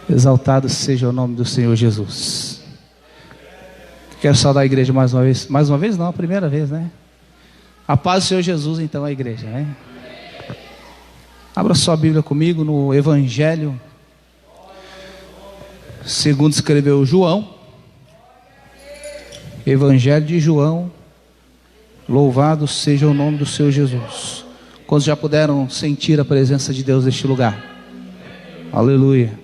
Exaltado seja o nome do Senhor Jesus. Quero saudar a igreja mais uma vez. Mais uma vez não, a primeira vez, né? A paz do Senhor Jesus, então, a igreja, né? Abra sua Bíblia comigo no Evangelho segundo escreveu João. Evangelho de João. Louvado seja o nome do Senhor Jesus. Quantos já puderam sentir a presença de Deus neste lugar? Aleluia.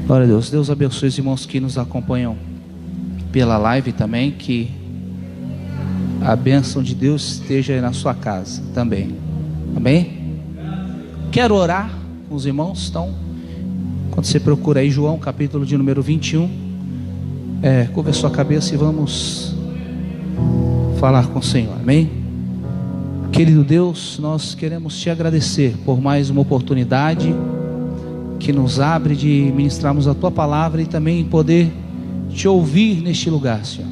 Glória a Deus. Deus abençoe os irmãos que nos acompanham pela live também. Que a bênção de Deus esteja aí na sua casa também. Amém? Quero orar com os irmãos. Então, quando você procura aí João, capítulo de número 21, curva a sua cabeça e vamos falar com o Senhor. Amém? Querido Deus, nós queremos te agradecer por mais uma oportunidade que nos abre de ministrarmos a tua palavra e também poder te ouvir neste lugar, Senhor.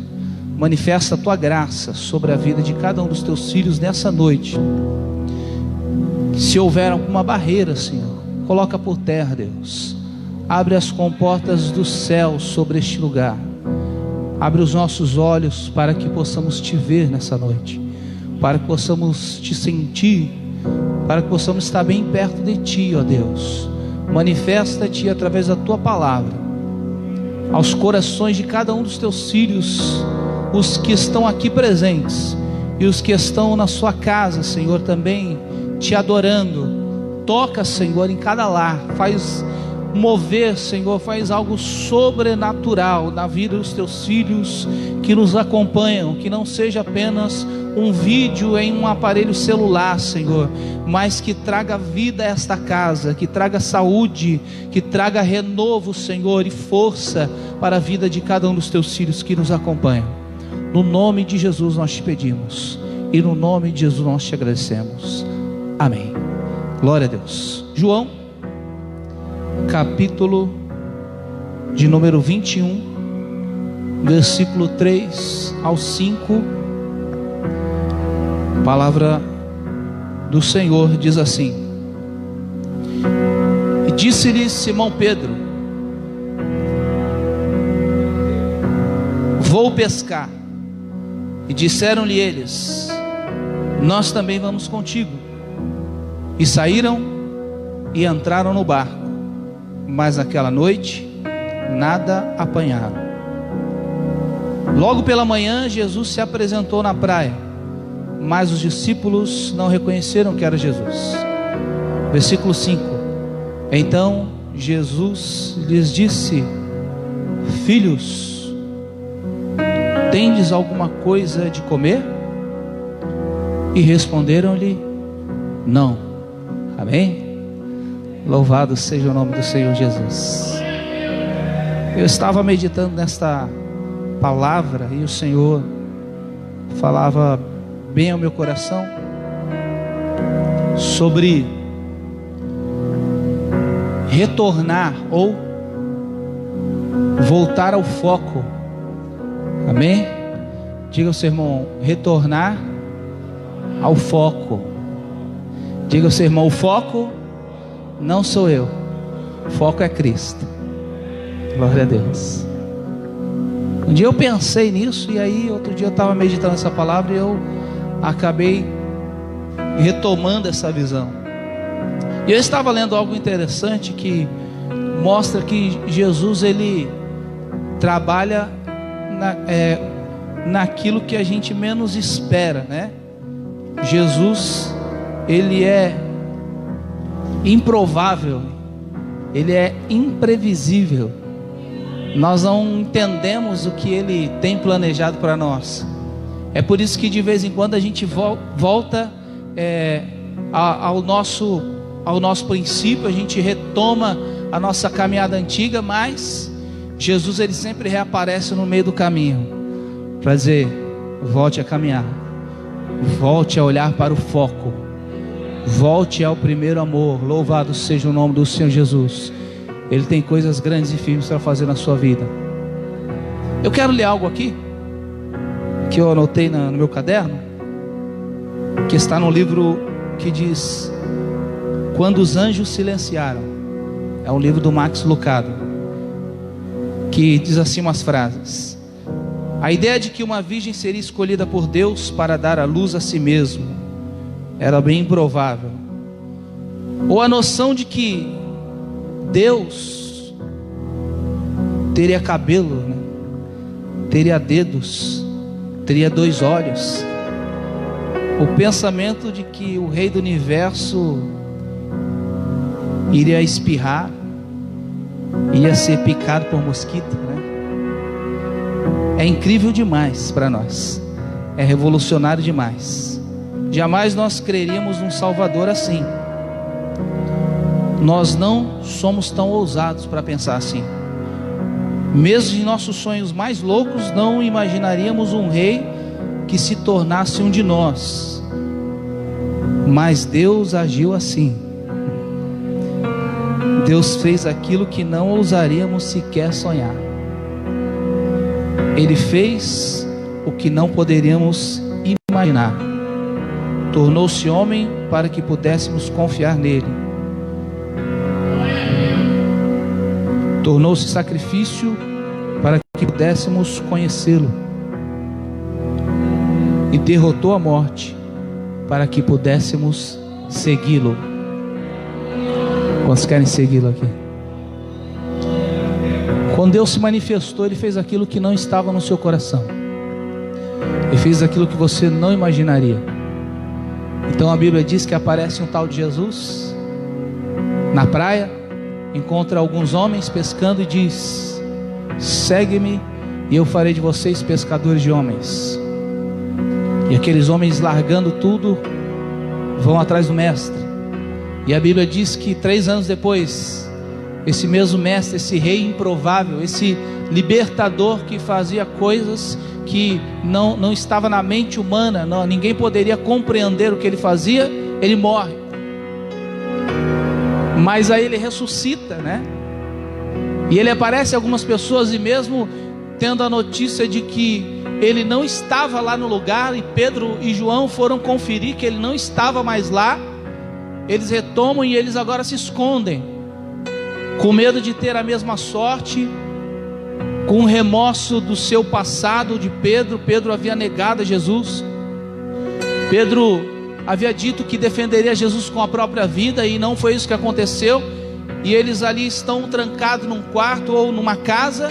Manifesta a tua graça sobre a vida de cada um dos teus filhos nessa noite. Se houver alguma barreira, Senhor, coloca por terra, Deus. Abre as comportas do céu sobre este lugar. Abre os nossos olhos para que possamos te ver nessa noite, para que possamos te sentir, para que possamos estar bem perto de ti, ó Deus. Manifesta-te através da tua palavra aos corações de cada um dos teus filhos, os que estão aqui presentes e os que estão na sua casa, Senhor, também te adorando. Toca, Senhor, em cada lar, faz mover, Senhor, faz algo sobrenatural na vida dos teus filhos que nos acompanham, que não seja apenas um vídeo em um aparelho celular, Senhor, mas que traga vida a esta casa, que traga saúde, que traga renovo, Senhor, e força para a vida de cada um dos teus filhos que nos acompanham. No nome de Jesus nós te pedimos, e no nome de Jesus nós te agradecemos. Amém. Glória a Deus. João, capítulo de número 21, versículo 3 ao 5. A palavra do Senhor diz assim: E disse-lhe Simão Pedro: Vou pescar. E disseram-lhe eles: Nós também vamos contigo. E saíram e entraram no barco, mas naquela noite nada apanharam. Logo pela manhã Jesus se apresentou na praia, mas os discípulos não reconheceram que era Jesus. Versículo 5. Então Jesus lhes disse: Filhos, tendes alguma coisa de comer? E responderam-lhe: Não. Amém? Louvado seja o nome do Senhor Jesus. Eu estava meditando nesta palavra e o Senhor falava bem ao meu coração sobre retornar ou voltar ao foco. Amém? Diga ao seu irmão: retornar ao foco. Diga ao seu irmão: o foco não sou eu, o foco é Cristo. Glória a Deus. Um dia eu pensei nisso, e aí outro dia eu estava meditando essa palavra e eu acabei retomando essa visão. E eu estava lendo algo interessante que mostra que Jesus, ele trabalha naquilo que a gente menos espera, né? Jesus, ele é improvável, ele é imprevisível. Nós não entendemos o que ele tem planejado para nós. É por isso que de vez em quando a gente volta ao nosso princípio, a gente retoma a nossa caminhada antiga, mas Jesus, ele sempre reaparece no meio do caminho para dizer: volte a caminhar, volte a olhar para o foco, volte ao primeiro amor. Louvado seja o nome do Senhor Jesus. Ele tem coisas grandes e firmes para fazer na sua vida. Eu quero ler algo aqui que eu anotei no meu caderno, que está no livro que diz Quando os Anjos Silenciaram. É um livro do Max Lucado, que diz assim umas frases: a ideia de que uma virgem seria escolhida por Deus para dar a luz a si mesmo era bem improvável. Ou a noção de que Deus teria cabelo, né? Teria dedos, teria 2 olhos. O pensamento de que o Rei do Universo iria espirrar, ia ser picado por mosquito, né? É incrível demais para nós, é revolucionário demais. Jamais nós creríamos num Salvador assim. Nós não somos tão ousados para pensar assim. Mesmo em nossos sonhos mais loucos, não imaginaríamos um rei que se tornasse um de nós. Mas Deus agiu assim. Deus fez aquilo que não ousaríamos sequer sonhar. Ele fez o que não poderíamos imaginar. Tornou-se homem para que pudéssemos confiar nele. Tornou-se sacrifício para que pudéssemos conhecê-lo. E derrotou a morte para que pudéssemos segui-lo. Quantos querem segui-lo aqui? Quando Deus se manifestou, Ele fez aquilo que não estava no seu coração. Ele fez aquilo que você não imaginaria. Então a Bíblia diz que aparece um tal de Jesus na praia, encontra alguns homens pescando e diz: segue-me e eu farei de vocês pescadores de homens. E aqueles homens, largando tudo, vão atrás do mestre. E a Bíblia diz que 3 anos depois, esse mesmo mestre, esse rei improvável, esse libertador que fazia coisas que não estava na mente humana, ninguém poderia compreender o que ele fazia, ele morre. Mas aí ele ressuscita, né? E ele aparece a algumas pessoas, e mesmo tendo a notícia de que ele não estava lá no lugar, e Pedro e João foram conferir que ele não estava mais lá, eles retomam e eles agora se escondem, com medo de ter a mesma sorte, com remorso do seu passado de Pedro. Pedro havia negado a Jesus. Pedro havia dito que defenderia Jesus com a própria vida, e não foi isso que aconteceu. E eles ali estão trancados num quarto ou numa casa,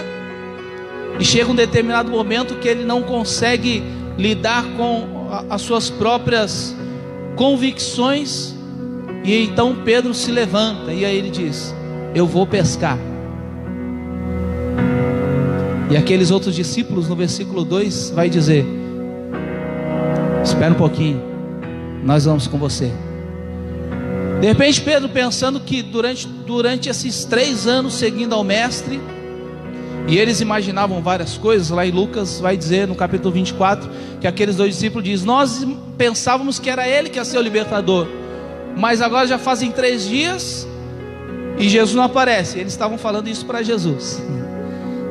e chega um determinado momento que ele não consegue lidar com as suas próprias convicções, e então Pedro se levanta, e aí ele diz: eu vou pescar. E aqueles outros discípulos, no versículo 2, vai dizer: espera um pouquinho, nós vamos com você. De repente Pedro, pensando que durante esses 3 anos seguindo ao mestre, e eles imaginavam várias coisas, lá em Lucas vai dizer no capítulo 24, que aqueles 2 discípulos dizem: nós pensávamos que era ele que ia ser o libertador, mas agora já fazem 3 dias e Jesus não aparece. Eles estavam falando isso para Jesus.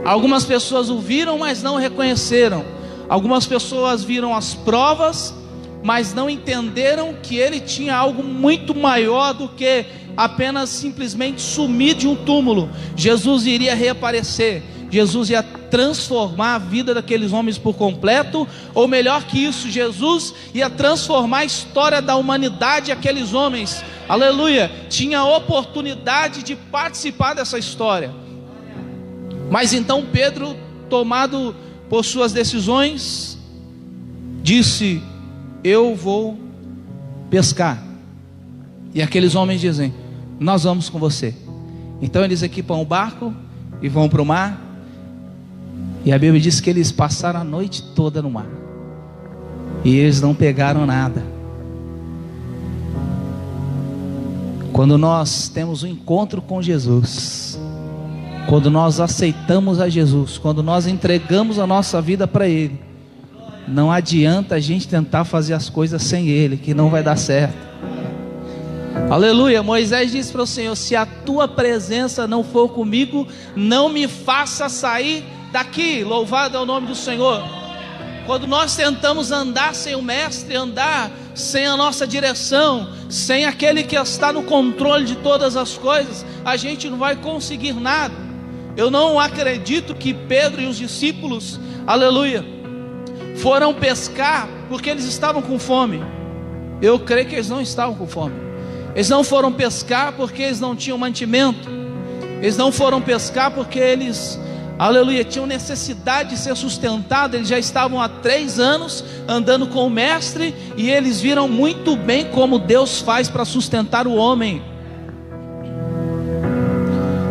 Algumas pessoas o viram, mas não reconheceram. Algumas pessoas viram as provas, mas não entenderam que ele tinha algo muito maior do que apenas simplesmente sumir de um túmulo. Jesus iria reaparecer. Jesus ia transformar a vida daqueles homens por completo. Ou melhor que isso, Jesus ia transformar a história da humanidade. Aqueles homens, aleluia, tinha a oportunidade de participar dessa história. Mas então Pedro, tomado por suas decisões, disse: eu vou pescar. E aqueles homens dizem: nós vamos com você. Então eles equipam o barco e vão para o mar. E a Bíblia diz que eles passaram a noite toda no mar, e eles não pegaram nada. Quando nós temos um encontro com Jesus, quando nós aceitamos a Jesus, quando nós entregamos a nossa vida para Ele, não adianta a gente tentar fazer as coisas sem Ele, que não vai dar certo. Aleluia. Moisés disse para o Senhor: se a tua presença não for comigo, não me faça sair daqui. Louvado é o nome do Senhor. Quando nós tentamos andar sem o mestre, andar sem a nossa direção, sem aquele que está no controle de todas as coisas, a gente não vai conseguir nada. Eu não acredito que Pedro e os discípulos, aleluia, foram pescar porque eles estavam com fome. Eu creio que eles não estavam com fome. Eles não foram pescar porque eles não tinham mantimento. Eles não foram pescar porque eles, aleluia, tinham necessidade de ser sustentados. Eles já estavam há 3 anos andando com o mestre, e eles viram muito bem como Deus faz para sustentar o homem.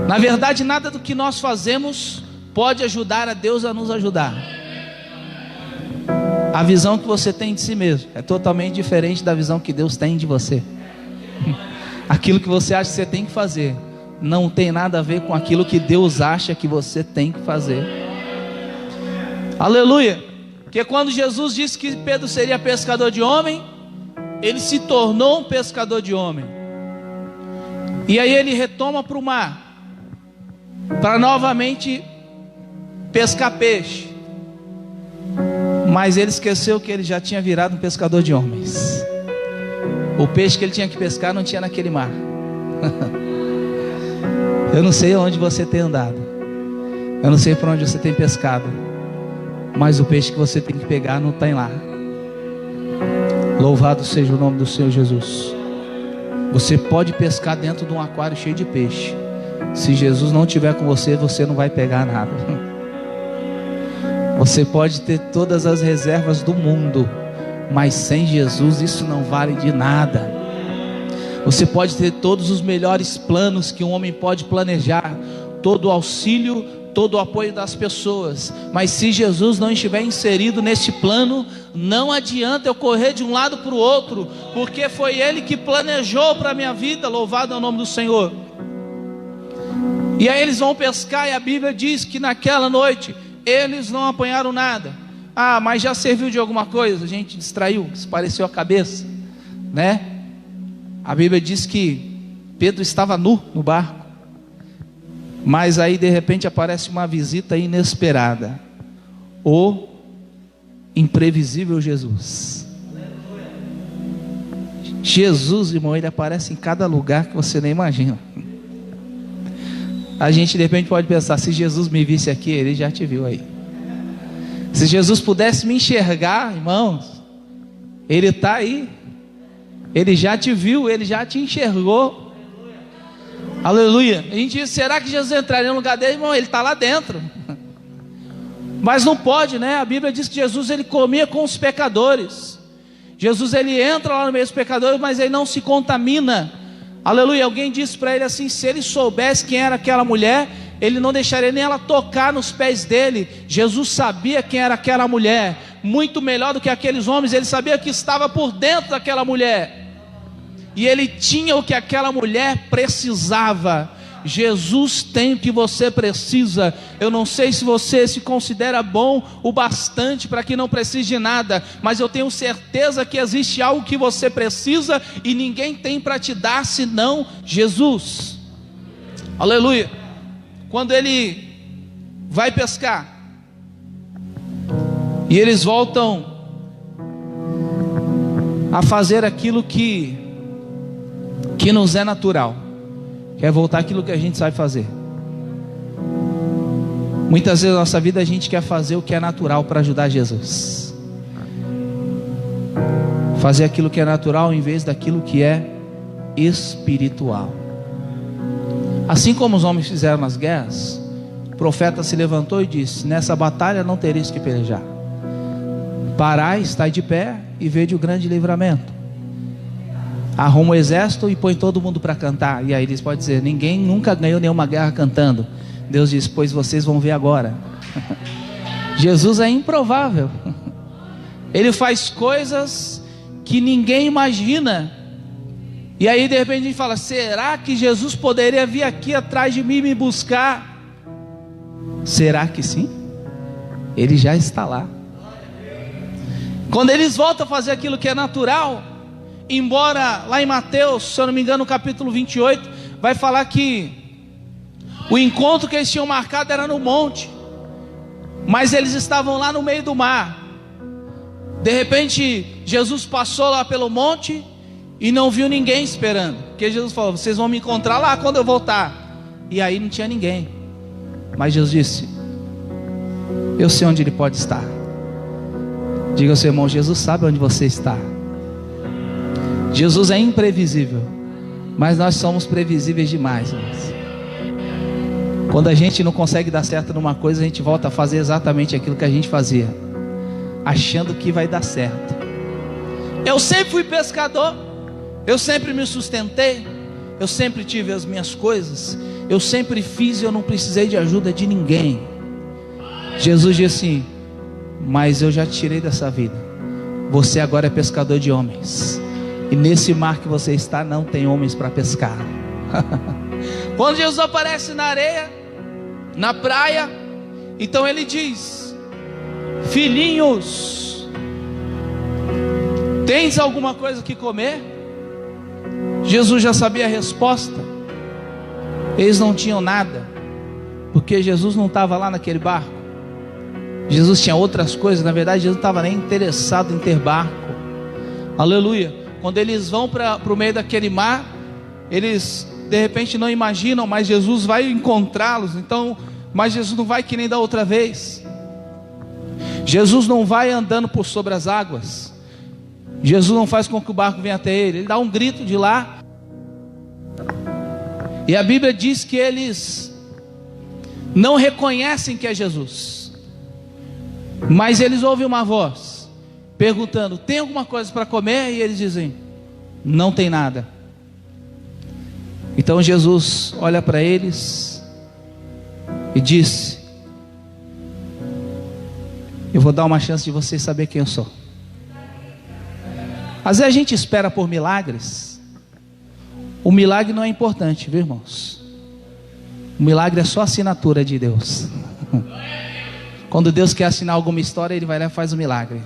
Na verdade, nada do que nós fazemos pode ajudar a Deus a nos ajudar. A visão que você tem de si mesmo é totalmente diferente da visão que Deus tem de você. Aquilo que você acha que você tem que fazer não tem nada a ver com aquilo que Deus acha que você tem que fazer. Aleluia. Porque quando Jesus disse que Pedro seria pescador de homem, ele se tornou um pescador de homem. E aí ele retoma para o mar para novamente pescar peixe. Mas ele esqueceu que ele já tinha virado um pescador de homens. O peixe que ele tinha que pescar não tinha naquele mar. Eu não sei onde você tem andado, eu não sei por onde você tem pescado, mas o peixe que você tem que pegar não tem lá. Louvado seja o nome do Senhor Jesus. Você pode pescar dentro de um aquário cheio de peixe. Se Jesus não estiver com você, você não vai pegar nada. Você pode ter todas as reservas do mundo, mas sem Jesus isso não vale de nada. Você pode ter todos os melhores planos que um homem pode planejar, todo o auxílio, todo o apoio das pessoas, mas se Jesus não estiver inserido neste plano, não adianta eu correr de um lado para o outro, porque foi Ele que planejou para a minha vida. Louvado é o nome do Senhor. E aí eles vão pescar, e a Bíblia diz que naquela noite eles não apanharam nada. Ah, mas já serviu de alguma coisa? A gente distraiu, espareceu a cabeça, né? A Bíblia diz que Pedro estava nu no barco, mas aí de repente aparece uma visita inesperada, o imprevisível Jesus. Jesus, irmão, ele aparece em cada lugar que você nem imagina. A gente de repente pode pensar: se Jesus me visse aqui, Ele já te viu aí. Se Jesus pudesse me enxergar, irmãos, Ele está aí. Ele já te viu, Ele já te enxergou. Aleluia. A gente diz: será que Jesus entraria no lugar dele? Irmão, Ele está lá dentro. Mas não pode, né? A Bíblia diz que Jesus, Ele comia com os pecadores. Jesus, Ele entra lá no meio dos pecadores, mas Ele não se contamina. Aleluia. Alguém disse para ele assim: se ele soubesse quem era aquela mulher, ele não deixaria nem ela tocar nos pés dele. Jesus sabia quem era aquela mulher, muito melhor do que aqueles homens. Ele sabia que estava por dentro daquela mulher, e ele tinha o que aquela mulher precisava. Jesus tem o que você precisa. Eu não sei se você se considera bom o bastante para que não precise de nada, mas eu tenho certeza que existe algo que você precisa e ninguém tem para te dar senão Jesus. Aleluia. Quando ele vai pescar e eles voltam a fazer aquilo que nos é natural, quer voltar àquilo que a gente sabe fazer. Muitas vezes na nossa vida a gente quer fazer o que é natural para ajudar Jesus. Fazer aquilo que é natural em vez daquilo que é espiritual. Assim como os homens fizeram nas guerras, o profeta se levantou e disse: nessa batalha não tereis que pelejar. Parai, estai de pé e vede o grande livramento. Arruma o exército e põe todo mundo para cantar. E aí eles podem dizer: ninguém nunca ganhou nenhuma guerra cantando. Deus diz: pois vocês vão ver agora. Jesus é improvável. Ele faz coisas que ninguém imagina. E aí de repente a gente fala: será que Jesus poderia vir aqui atrás de mim e me buscar? Será que sim? Ele já está lá. Quando eles voltam a fazer aquilo que é natural, embora lá em Mateus, se eu não me engano, no capítulo 28, vai falar que o encontro que eles tinham marcado era no monte, mas eles estavam lá no meio do mar. De repente, Jesus passou lá pelo monte e não viu ninguém esperando, porque Jesus falou: vocês vão me encontrar lá quando eu voltar. E aí não tinha ninguém. Mas Jesus disse: eu sei onde ele pode estar. Diga ao seu irmão: Jesus sabe onde você está. Jesus é imprevisível, mas nós somos previsíveis demais, irmãos. Quando a gente não consegue dar certo numa coisa, a gente volta a fazer exatamente aquilo que a gente fazia, achando que vai dar certo. Eu sempre fui pescador, eu sempre me sustentei, eu sempre tive as minhas coisas, eu sempre fiz e eu não precisei de ajuda de ninguém. Jesus disse assim: mas eu já te tirei dessa vida. Você agora é pescador de homens, e nesse mar que você está não tem homens para pescar. Quando Jesus aparece na areia, na praia, então ele diz: filhinhos, tens alguma coisa que comer? Jesus já sabia a resposta. Eles não tinham nada, porque Jesus não estava lá naquele barco. Jesus tinha outras coisas. Na verdade, Jesus não estava nem interessado em ter barco. Aleluia. Quando eles vão para o meio daquele mar, eles de repente não imaginam, mas Jesus vai encontrá-los. Então, mas Jesus não vai que nem da outra vez. Jesus não vai andando por sobre as águas. Jesus não faz com que o barco venha até ele. Ele dá um grito de lá. E a Bíblia diz que eles não reconhecem que é Jesus, mas eles ouvem uma voz perguntando: tem alguma coisa para comer? E eles dizem: não tem nada. Então Jesus olha para eles e diz: eu vou dar uma chance de vocês saber quem eu sou. Às vezes a gente espera por milagres. O milagre não é importante, viu, irmãos? O milagre é só assinatura de Deus. Quando Deus quer assinar alguma história, Ele vai lá e faz o milagre,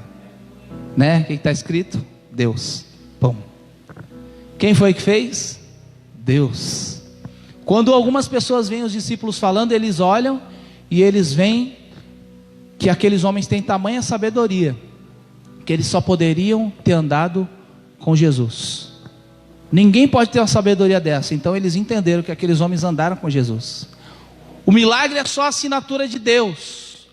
né? O que está escrito? Deus. Bom. Quem foi que fez? Deus. Quando algumas pessoas veem os discípulos falando, eles olham e eles veem que aqueles homens têm tamanha sabedoria, que eles só poderiam ter andado com Jesus. Ninguém pode ter uma sabedoria dessa. Então eles entenderam que aqueles homens andaram com Jesus. O milagre é só a assinatura de Deus,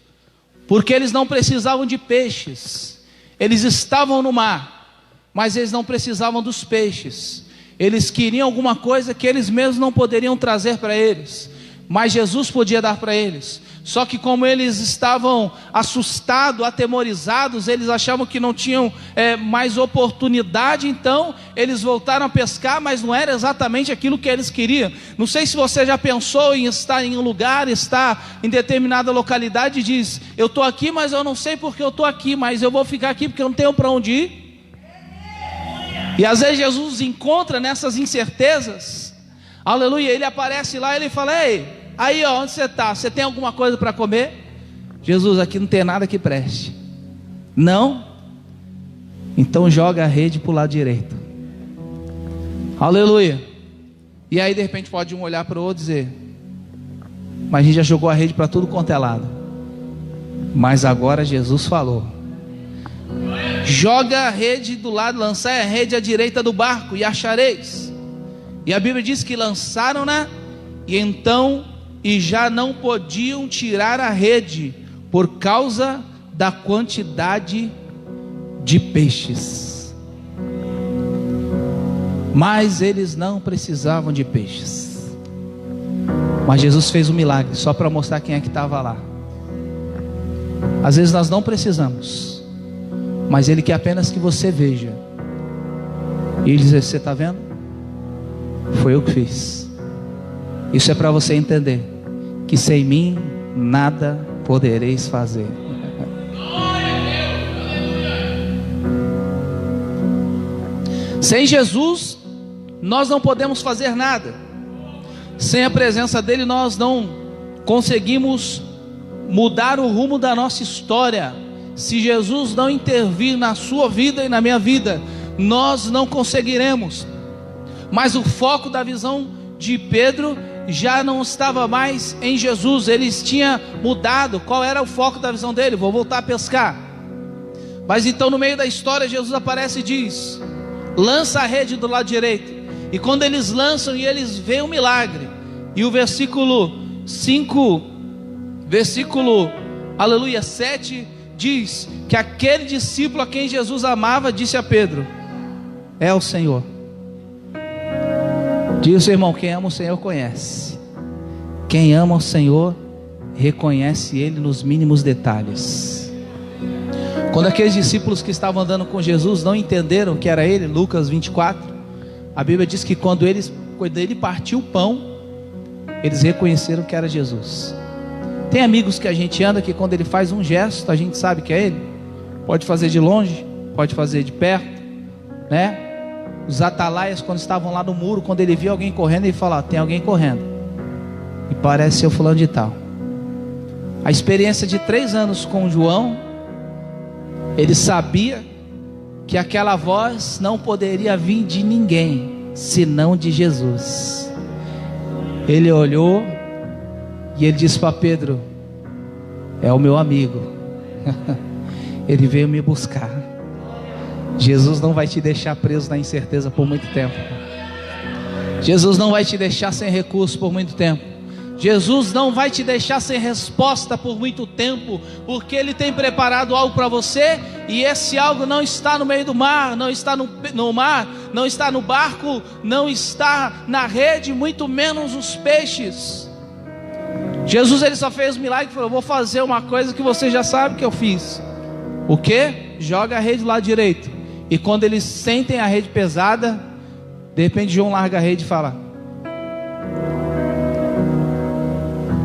porque eles não precisavam de peixes. Eles estavam no mar, mas eles não precisavam dos peixes. Eles queriam alguma coisa que eles mesmos não poderiam trazer para eles, mas Jesus podia dar para eles. Só que como eles estavam assustados, atemorizados, eles achavam que não tinham mais oportunidade. Então eles voltaram a pescar, mas não era exatamente aquilo que eles queriam. Não sei se você já pensou em estar em um lugar, estar em determinada localidade e diz: eu estou aqui, mas eu não sei porque eu estou aqui, mas eu vou ficar aqui porque eu não tenho para onde ir. E às vezes Jesus encontra nessas incertezas, aleluia, ele aparece lá e ele fala: ei, aí ó, onde você está? Você tem alguma coisa para comer? Jesus: aqui não tem nada que preste. Não? Então joga a rede para o lado direito. Aleluia. E aí de repente pode um olhar para o outro e dizer: mas a gente já jogou a rede para tudo quanto é lado. Mas agora Jesus falou: joga a rede do lado, lançai a rede à direita do barco e achareis. E a Bíblia diz que lançaram-na, e então já não podiam tirar a rede por causa da quantidade de peixes. Mas eles não precisavam de peixes. Mas Jesus fez um milagre só para mostrar quem é que estava lá. Às vezes nós não precisamos, mas Ele quer apenas que você veja. E Ele diz: você está vendo? Foi eu que fiz. Isso é para você entender que sem mim nada podereis fazer. Sem Jesus nós não podemos fazer nada. Sem a presença dele nós não conseguimos mudar o rumo da nossa história. Se Jesus não intervir na sua vida e na minha vida, nós não conseguiremos. Mas o foco da visão de Pedro já não estava mais em Jesus. Ele tinha mudado. Qual era o foco da visão dele? Vou voltar a pescar. Mas então no meio da história Jesus aparece e diz: lança a rede do lado direito. E quando eles lançam, e eles veem um milagre. E o versículo 5, aleluia, 7, diz que aquele discípulo a quem Jesus amava disse a Pedro: é o Senhor. Diz o seu irmão: quem ama o Senhor conhece. Quem ama o Senhor reconhece Ele nos mínimos detalhes. Quando aqueles discípulos que estavam andando com Jesus não entenderam que era Ele, Lucas 24, a Bíblia diz que quando ele partiu o pão, eles reconheceram que era Jesus. Tem amigos que a gente anda que quando ele faz um gesto, a gente sabe que é Ele. Pode fazer de longe, pode fazer de perto, né? Os atalaias, quando estavam lá no muro, quando ele via alguém correndo, ele falava: tem alguém correndo, e parece ser o fulano de tal. A experiência de 3 anos com João, ele sabia que aquela voz não poderia vir de ninguém, senão de Jesus. Ele olhou e ele disse para Pedro: é o meu amigo, ele veio me buscar. Jesus não vai te deixar preso na incerteza por muito tempo. Jesus não vai te deixar sem recurso por muito tempo. Jesus não vai te deixar sem resposta por muito tempo, porque Ele tem preparado algo para você, e esse algo não está no meio do mar, não está no mar, não está no barco, não está na rede, muito menos os peixes. Jesus, Ele só fez um milagre e falou: vou fazer uma coisa que você já sabe que eu fiz. O que? Joga a rede do lado direito. E quando eles sentem a rede pesada, de repente João larga a rede e fala: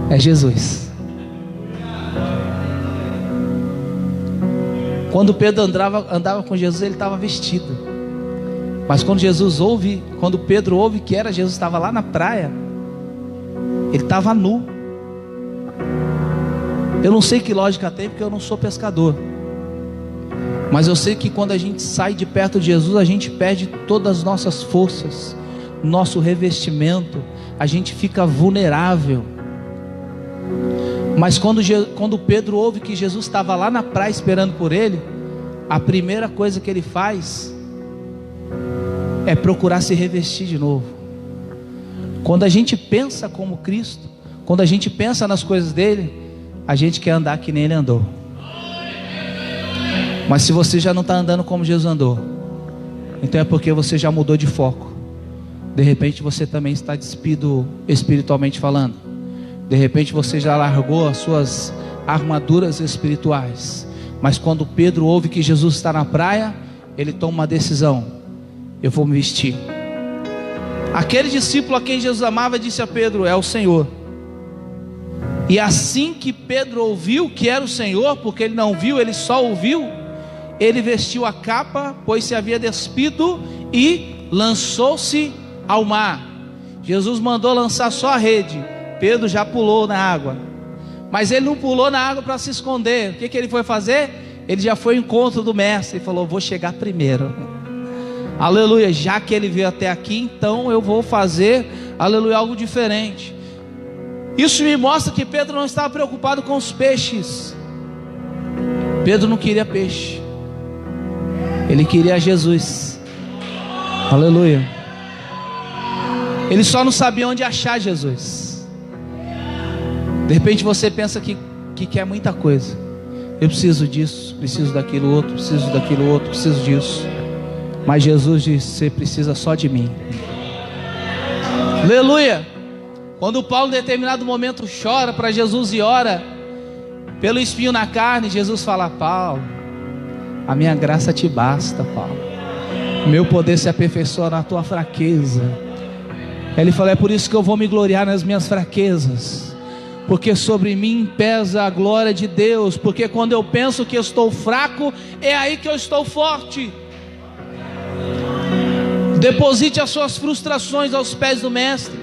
é Jesus. Quando Pedro andava com Jesus, ele estava vestido. Mas quando Pedro ouve que era Jesus, estava lá na praia, ele estava nu. Eu não sei que lógica tem, porque eu não sou pescador. Mas eu sei que quando a gente sai de perto de Jesus, a gente perde todas as nossas forças, nosso revestimento, a gente fica vulnerável. Mas quando Pedro ouve que Jesus estava lá na praia esperando por ele, a primeira coisa que ele faz é procurar se revestir de novo. Quando a gente pensa como Cristo, quando a gente pensa nas coisas dele, a gente quer andar que nem ele andou. Mas se você já não está andando como Jesus andou, então é porque você já mudou de foco. De repente você também está despido espiritualmente falando. De repente você já largou as suas armaduras espirituais. Mas quando Pedro ouve que Jesus está na praia, ele toma uma decisão: eu vou me vestir. Aquele discípulo a quem Jesus amava disse a Pedro: é o Senhor. E assim que Pedro ouviu que era o Senhor, porque ele não viu, ele só ouviu, ele vestiu a capa, pois se havia despido, e lançou-se ao mar. Jesus mandou lançar só a rede. Pedro já pulou na água. Mas ele não pulou na água para se esconder. O que ele foi fazer? Ele já foi ao encontro do mestre e falou: vou chegar primeiro. Aleluia, já que ele veio até aqui, então eu vou fazer, aleluia, algo diferente. Isso me mostra que Pedro não estava preocupado com os peixes. Pedro não queria peixe, ele queria Jesus. Aleluia. Ele só não sabia onde achar Jesus. De repente você pensa que quer muita coisa. Eu preciso disso, preciso daquilo outro, preciso daquilo outro, preciso disso. Mas Jesus disse: você precisa só de mim. Aleluia. Quando Paulo em determinado momento chora para Jesus e ora pelo espinho na carne, Jesus fala: Paulo, a minha graça te basta, Paulo. Meu poder se aperfeiçoa na tua fraqueza. Ele fala: é por isso que eu vou me gloriar nas minhas fraquezas, porque sobre mim pesa a glória de Deus. Porque quando eu penso que eu estou fraco, é aí que eu estou forte. Deposite as suas frustrações aos pés do mestre.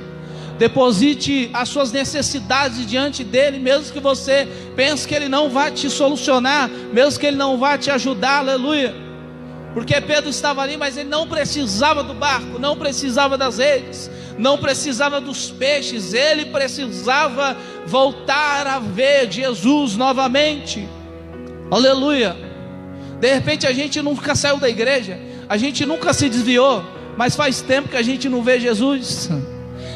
Deposite as suas necessidades diante dele, mesmo que você pense que ele não vai te solucionar, mesmo que ele não vai te ajudar. Aleluia. Porque Pedro estava ali, mas ele não precisava do barco, não precisava das redes, não precisava dos peixes. Ele precisava voltar a ver Jesus novamente. Aleluia. De repente a gente nunca saiu da igreja, a gente nunca se desviou, mas faz tempo que a gente não vê Jesus.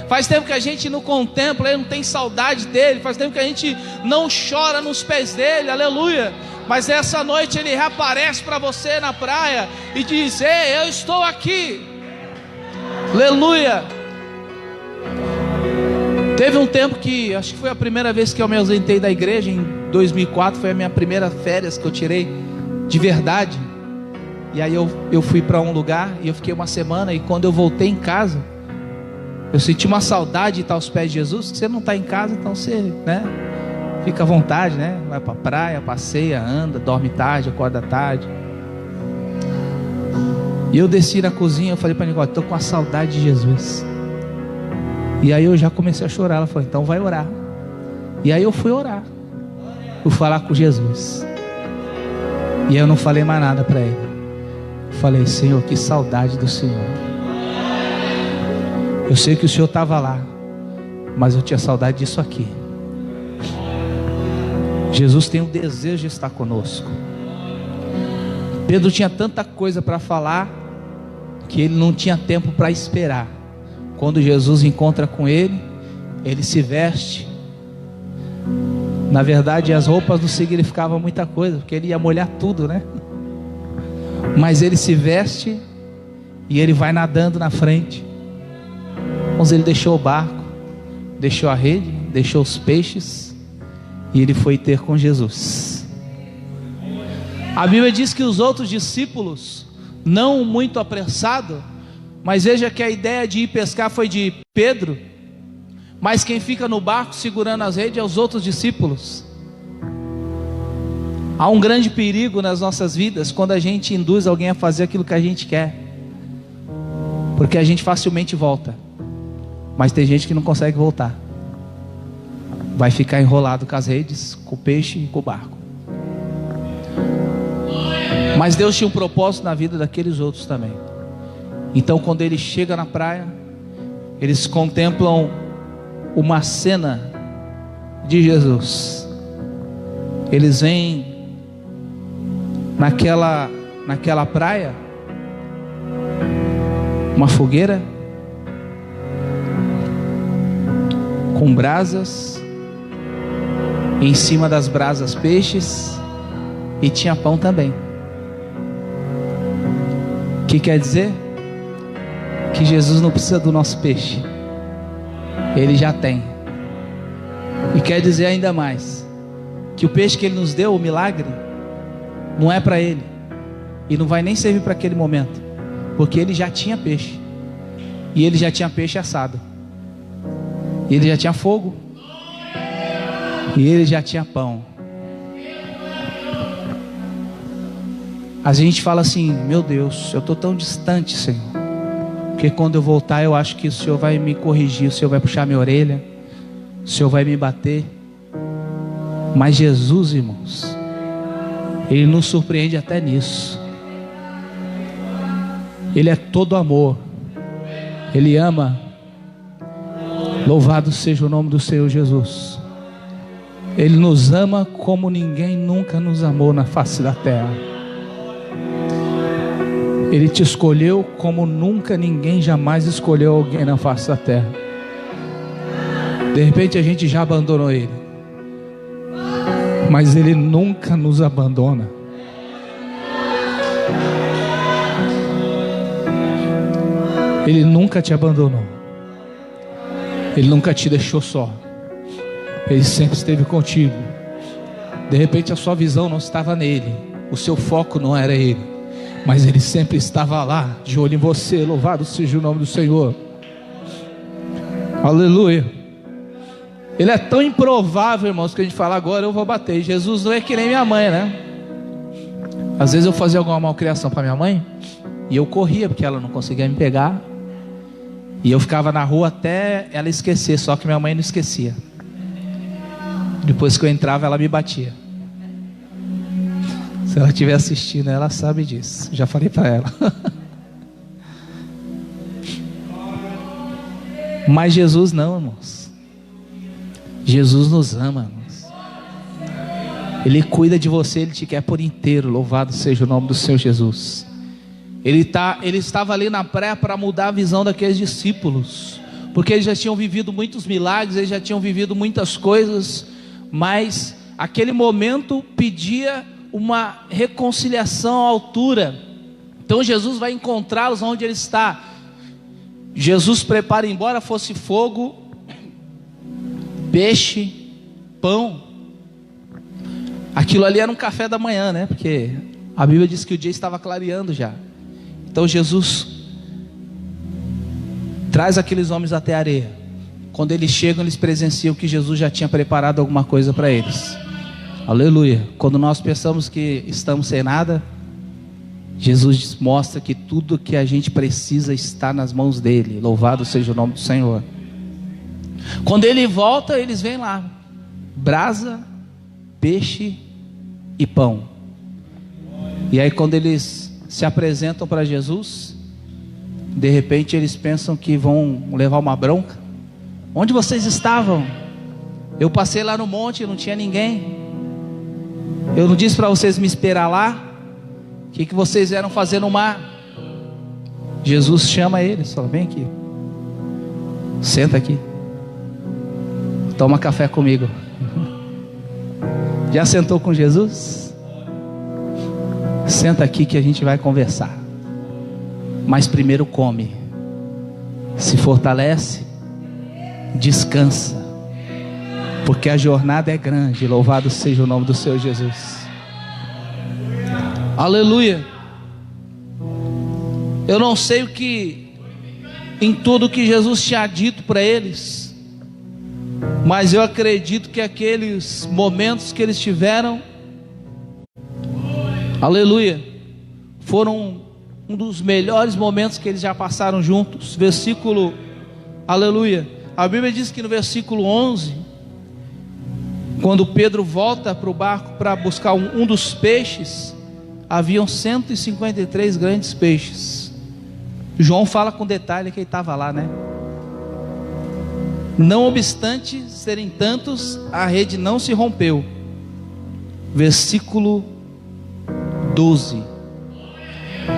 Faz tempo que a gente não contempla Ele, não tem saudade dEle. Faz tempo que a gente não chora nos pés dEle, aleluia. Mas essa noite Ele reaparece para você na praia e diz: ei, eu estou aqui, aleluia. Teve um tempo que, acho que foi a primeira vez que eu me ausentei da igreja, em 2004, foi a minha primeira férias que eu tirei de verdade. E aí eu fui para um lugar e eu fiquei uma semana, e quando eu voltei em casa, eu senti uma saudade de estar aos pés de Jesus. Você não está em casa, então você, né, fica à vontade, né? Vai para a praia, passeia, anda, dorme tarde, acorda tarde. E eu desci na cozinha, eu falei para a Nicole: estou com a saudade de Jesus. E aí eu já comecei a chorar. Ela falou: então vai orar. E aí eu fui orar, fui falar com Jesus. E eu não falei mais nada para ele. Eu falei: Senhor, que saudade do Senhor. Eu sei que o Senhor estava lá, mas eu tinha saudade disso aqui. Jesus tem o desejo de estar conosco. Pedro tinha tanta coisa para falar que ele não tinha tempo para esperar. Quando Jesus encontra com ele, ele se veste. Na verdade, as roupas não significavam muita coisa, porque ele ia molhar tudo, né? Mas ele se veste e ele vai nadando na frente. Mas ele deixou o barco, deixou a rede, deixou os peixes, e ele foi ter com Jesus. A Bíblia diz que os outros discípulos, não muito apressados, mas veja que a ideia de ir pescar foi de Pedro, mas quem fica no barco segurando as redes é os outros discípulos. Há um grande perigo nas nossas vidas quando a gente induz alguém a fazer aquilo que a gente quer, porque a gente facilmente volta, mas tem gente que não consegue voltar, vai ficar enrolado com as redes, com o peixe e com o barco. Mas Deus tinha um propósito na vida daqueles outros também. Então quando ele chega na praia, eles contemplam uma cena de Jesus. Eles vêm naquela praia uma fogueira com brasas, em cima das brasas peixes, e tinha pão também. O que quer dizer? Que Jesus não precisa do nosso peixe, Ele já tem. E quer dizer ainda mais, que o peixe que Ele nos deu, o milagre, não é para Ele, e não vai nem servir para aquele momento, porque Ele já tinha peixe, e Ele já tinha peixe assado, e Ele já tinha fogo, e Ele já tinha pão. A gente fala assim: meu Deus, eu estou tão distante, Senhor, porque quando eu voltar eu acho que o Senhor vai me corrigir, o Senhor vai puxar minha orelha, o Senhor vai me bater. Mas Jesus, irmãos, Ele nos surpreende até nisso. Ele é todo amor, Ele ama. Louvado seja o nome do Senhor Jesus. Ele nos ama como ninguém nunca nos amou na face da terra. Ele te escolheu como nunca ninguém jamais escolheu alguém na face da terra. De repente a gente já abandonou Ele, mas Ele nunca nos abandona. Ele nunca te abandonou, Ele nunca te deixou só, Ele sempre esteve contigo. De repente a sua visão não estava nele, o seu foco não era Ele, mas Ele sempre estava lá, de olho em você. Louvado seja o nome do Senhor. Aleluia. Ele é tão improvável, irmãos, que a gente fala: agora eu vou bater. Jesus não é que nem minha mãe, né? Às vezes eu fazia alguma malcriação para minha mãe, e eu corria, porque ela não conseguia me pegar, e eu ficava na rua até ela esquecer. Só que minha mãe não esquecia. Depois que eu entrava, ela me batia. Se ela estiver assistindo, ela sabe disso. Já falei para ela. Mas Jesus não, irmãos. Jesus nos ama, irmãos. Ele cuida de você, Ele te quer por inteiro. Louvado seja o nome do Senhor Jesus. Ele estava ali na praia para mudar a visão daqueles discípulos, porque eles já tinham vivido muitos milagres, eles já tinham vivido muitas coisas, mas aquele momento pedia uma reconciliação à altura. Então Jesus vai encontrá-los onde ele está. Jesus prepara, embora fosse fogo, peixe, pão. Aquilo ali era um café da manhã, né? Porque a Bíblia diz que o dia estava clareando já. Então Jesus traz aqueles homens até a areia. Quando eles chegam, eles presenciam que Jesus já tinha preparado alguma coisa para eles. Aleluia. Quando nós pensamos que estamos sem nada, Jesus mostra que tudo que a gente precisa está nas mãos dele. Louvado seja o nome do Senhor. Quando ele volta, eles vêm lá: brasa, peixe e pão. E aí quando eles se apresentam para Jesus, de repente eles pensam que vão levar uma bronca. Onde vocês estavam? Eu passei lá no monte e não tinha ninguém. Eu não disse para vocês me esperar lá? O que vocês vieram fazer no mar? Jesus chama eles, fala: vem aqui, senta aqui, toma café comigo. Já sentou com Jesus? Senta aqui que a gente vai conversar. Mas primeiro come, se fortalece, descansa, porque a jornada é grande. Louvado seja o nome do Senhor Jesus. Aleluia. Eu não sei o que, em tudo que Jesus tinha dito para eles, mas eu acredito que aqueles momentos que eles tiveram, aleluia, foram um dos melhores momentos que eles já passaram juntos. Versículo, aleluia, a Bíblia diz que no versículo 11, quando Pedro volta para o barco para buscar um dos peixes, haviam 153 grandes peixes. João fala com detalhe que ele estava lá, né? Não obstante serem tantos, a rede não se rompeu. Versículo 12.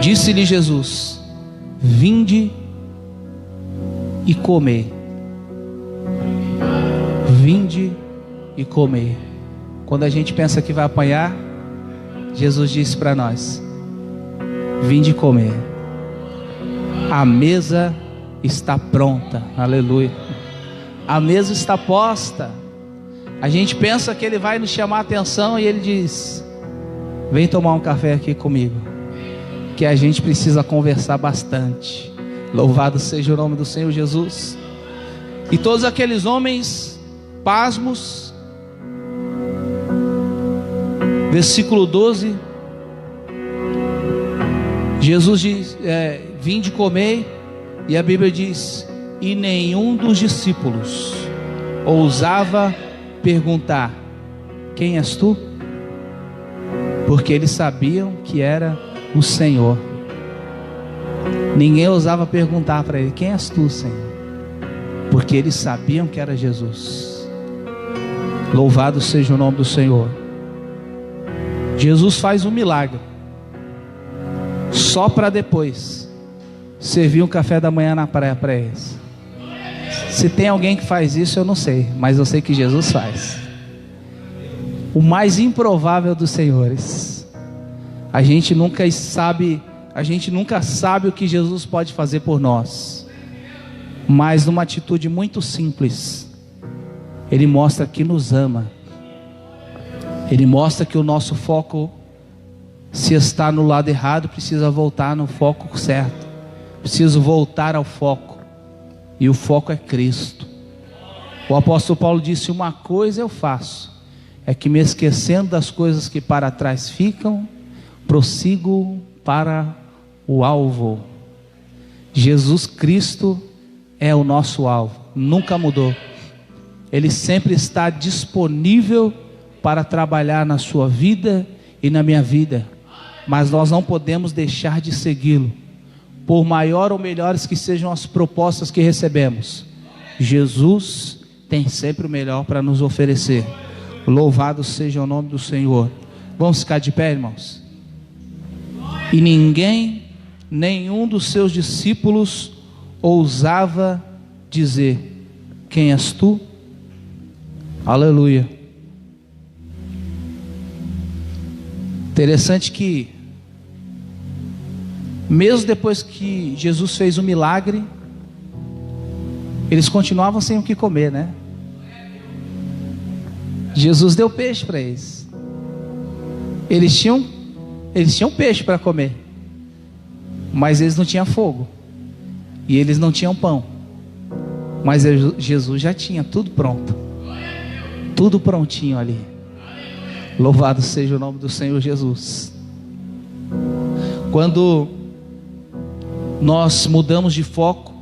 Disse-lhe Jesus: vinde e comei. Vinde e comei. Quando a gente pensa que vai apanhar, Jesus disse para nós: vinde comer. A mesa está pronta. Aleluia. A mesa está posta. A gente pensa que ele vai nos chamar a atenção e ele diz: vem tomar um café aqui comigo, que a gente precisa conversar bastante. Louvado seja o nome do Senhor Jesus. E todos aqueles homens pasmos. Versículo 12, Jesus diz: vinde comer. E a Bíblia diz: e nenhum dos discípulos ousava perguntar: quem és tu? Porque eles sabiam que era o Senhor. Ninguém ousava perguntar para ele: quem és tu, Senhor? Porque eles sabiam que era Jesus. Louvado seja o nome do Senhor. Jesus faz um milagre, só para depois servir um café da manhã na praia para eles. Se tem alguém que faz isso, eu não sei, mas eu sei que Jesus faz. O mais improvável dos senhores. A gente nunca sabe o que Jesus pode fazer por nós, mas numa atitude muito simples, Ele mostra que nos ama. Ele mostra que o nosso foco, se está no lado errado, precisa voltar no foco certo. Preciso voltar ao foco, e o foco é Cristo. O apóstolo Paulo disse: uma coisa eu faço, é que me esquecendo das coisas que para trás ficam, prossigo para o alvo. Jesus Cristo é o nosso alvo, nunca mudou. Ele sempre está disponível para trabalhar na sua vida e na minha vida, mas nós não podemos deixar de segui-lo, por maior ou melhores que sejam as propostas que recebemos. Jesus tem sempre o melhor para nos oferecer. Louvado seja o nome do Senhor. Vamos ficar de pé, irmãos? E nenhum dos seus discípulos ousava dizer: quem és tu? Aleluia. Interessante que, mesmo depois que Jesus fez o milagre, eles continuavam sem o que comer, né? Jesus deu peixe para eles. Eles tinham peixe para comer, mas eles não tinham fogo, e eles não tinham pão. Mas Jesus já tinha tudo pronto, tudo prontinho ali. Louvado seja o nome do Senhor Jesus. Quando nós mudamos de foco,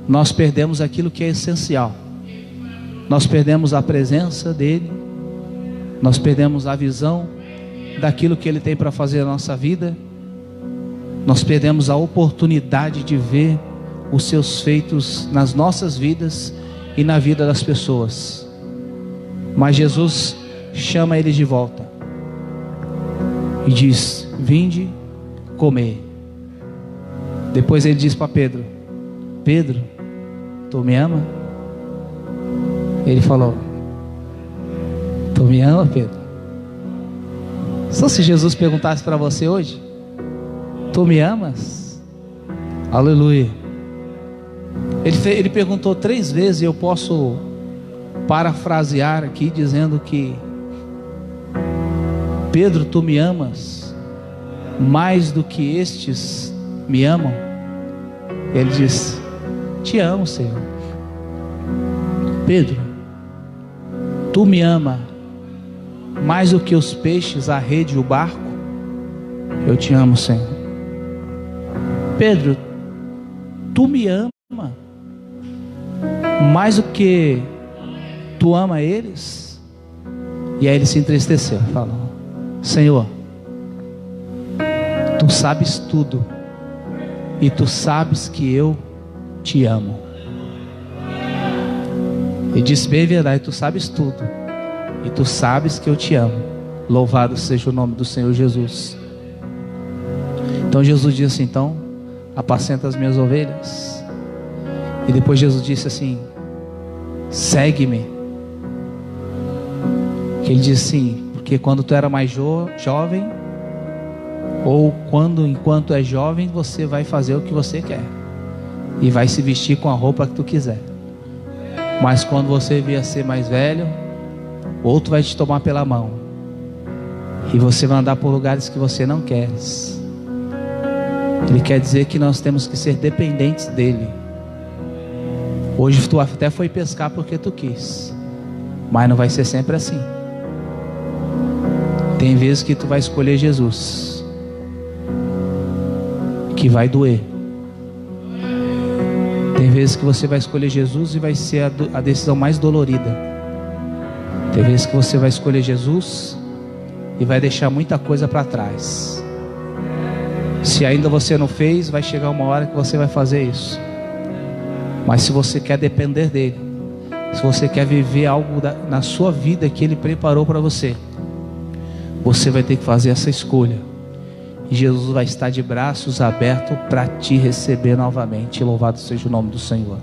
nós perdemos aquilo que é essencial. Nós perdemos a presença dele, nós perdemos a visão daquilo que ele tem para fazer na nossa vida, nós perdemos a oportunidade de ver os seus feitos nas nossas vidas e na vida das pessoas. Mas Jesus chama eles de volta e diz: vinde comer. Depois ele diz para Pedro: Pedro, tu me ama? Ele falou: tu me ama, Pedro? Só se Jesus perguntasse para você hoje: tu me amas? Aleluia. Ele perguntou 3 vezes, e eu posso parafrasear aqui dizendo que: Pedro, tu me amas mais do que estes me amam? Ele diz: te amo, Senhor. Pedro, tu me ama mais do que os peixes, a rede e o barco? Eu te amo, Senhor. Pedro, tu me ama mais do que tu ama eles? E aí ele se entristeceu, falou: Senhor, tu sabes tudo, e tu sabes que eu te amo. Ele disse: bem verdade, tu sabes tudo, e tu sabes que eu te amo. Louvado seja o nome do Senhor Jesus. Então Jesus disse assim: então apacenta as minhas ovelhas. E depois Jesus disse assim: segue-me. Ele disse assim: porque quando tu era mais jovem, ou enquanto é jovem, você vai fazer o que você quer e vai se vestir com a roupa que tu quiser. Mas quando você vier a ser mais velho, outro vai te tomar pela mão, e você vai andar por lugares que você não quer. Ele quer dizer que nós temos que ser dependentes dele. Hoje tu até foi pescar porque tu quis, mas não vai ser sempre assim. Tem vezes que tu vai escolher Jesus, que vai doer. Tem vezes que você vai escolher Jesus e vai ser a decisão mais dolorida. Tem vezes que você vai escolher Jesus e vai deixar muita coisa para trás. Se ainda você não fez, vai chegar uma hora que você vai fazer isso. Mas se você quer depender dele, se você quer viver algo na sua vida que ele preparou para você, você vai ter que fazer essa escolha. E Jesus vai estar de braços abertos para te receber novamente. Louvado seja o nome do Senhor.